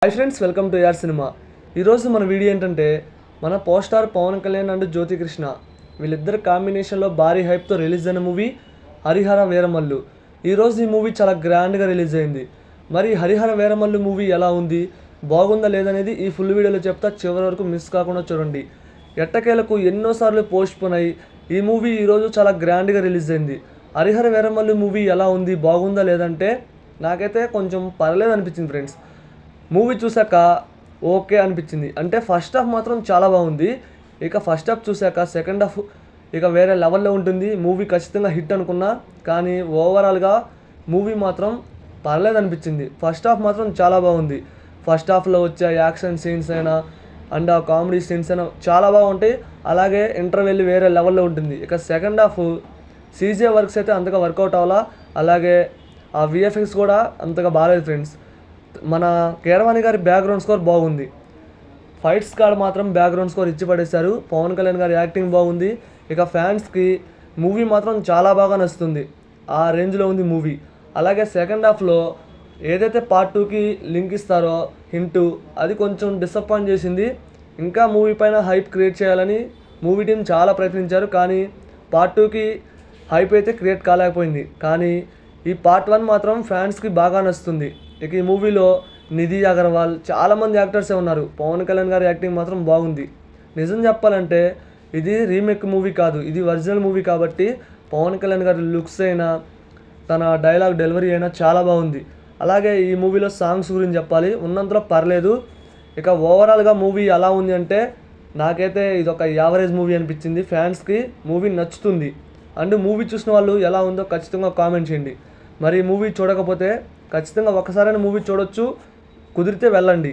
Hi friends, welcome to Yaar cinema. ఈరోజు మన video ఏంటంటే మన power star Pawan Kalyan and Jyothi Krishna వీళ్ళిద్దరు కాంబినేషన్లో భారీ హైప్తో రిలీజ్ అయిన మూవీ హరిహర వీరమల్లు. ఈరోజు ఈ మూవీ చాలా గ్రాండ్గా రిలీజ్ అయింది. మరి హరిహర వీరమల్లు మూవీ ఎలా ఉంది, బాగుందా లేదనేది ఈ ఫుల్ వీడియోలో చెప్తా, చివరి వరకు మిస్ కాకుండా చూడండి. ఎట్టకేలకు ఎన్నోసార్లు పోస్ట్ పోన్ అయ్యి ఈ మూవీ ఈరోజు చాలా గ్రాండ్గా రిలీజ్ అయింది. హరిహర వీరమల్లు మూవీ ఎలా ఉంది, బాగుందా లేదంటే నాకైతే కొంచెం పర్లేదు అనిపించింది ఫ్రెండ్స్. మూవీ చూశాక ఓకే అనిపించింది. అంటే ఫస్ట్ హాఫ్ మాత్రం చాలా బాగుంది. ఇక ఫస్ట్ హాఫ్ చూశాక సెకండ్ హాఫ్ ఇక వేరే లెవెల్లో ఉంటుంది. మూవీ ఖచ్చితంగా హిట్ అనుకున్నా, కానీ ఓవరాల్గా మూవీ మాత్రం పర్లేదు అనిపించింది. ఫస్ట్ హాఫ్ మాత్రం చాలా బాగుంది. ఫస్ట్ హాఫ్లో వచ్చే యాక్షన్ సీన్స్ అయినా అండ్ ఆ కామెడీ సీన్స్ అయినా చాలా బాగుంటాయి. అలాగే ఇంటర్వెల్ వేరే లెవెల్లో ఉంటుంది. ఇక సెకండ్ హాఫ్ సీజే వర్క్స్ అయితే అంతగా వర్కౌట్ అవ్వాలా, అలాగే ఆ విఎఫ్ఎక్స్ కూడా అంతగా బాగాలేదు ఫ్రెండ్స్. మన కీరవాణి గారి బ్యాక్గ్రౌండ్ స్కోర్ బాగుంది. ఫైట్స్ కాడ మాత్రం బ్యాక్గ్రౌండ్ స్కోర్ ఇచ్చి పడేశారు. పవన్ కళ్యాణ్ గారి యాక్టింగ్ బాగుంది. ఇక ఫ్యాన్స్కి మూవీ మాత్రం చాలా బాగా నచ్చుతుంది. ఆ రేంజ్లో ఉంది మూవీ. అలాగే సెకండ్ హాఫ్లో ఏదైతే పార్ట్ 2కి లింక్ ఇస్తారో హింటు, అది కొంచెం డిసప్పాయింట్ చేసింది. ఇంకా మూవీ పైన హైప్ క్రియేట్ చేయాలని మూవీ టీం చాలా ప్రయత్నించారు, కానీ పార్ట్ 2కి హైప్ అయితే క్రియేట్ కాలేకపోయింది. కానీ ఈ పార్ట్ 1 మాత్రం ఫ్యాన్స్కి బాగా నచ్చుతుంది. ఇక ఈ మూవీలో నిధి అగర్వాల్ చాలామంది యాక్టర్సే ఉన్నారు. పవన్ కళ్యాణ్ గారి యాక్టింగ్ మాత్రం బాగుంది. నిజం చెప్పాలంటే ఇది రీమేక్ మూవీ కాదు, ఇది ఒరిజినల్ మూవీ కాబట్టి పవన్ కళ్యాణ్ గారి లుక్స్ అయినా తన డైలాగ్ డెలివరీ అయినా చాలా బాగుంది. అలాగే ఈ మూవీలో సాంగ్స్ గురించి చెప్పాలి, ఉన్నంతలో పర్లేదు. ఇక ఓవరాల్గా మూవీ ఎలా ఉంది అంటే నాకైతే ఇది ఒక యావరేజ్ మూవీ అనిపించింది. ఫ్యాన్స్కి మూవీ నచ్చుతుంది. అండ్ మూవీ చూసిన వాళ్ళు ఎలా ఉందో ఖచ్చితంగా కామెంట్ చేయండి. మరి మూవీ చూడకపోతే ఖచ్చితంగా ఒక్కసారైనా మూవీ చూడొచ్చు, కుదిరితే వెళ్ళండి.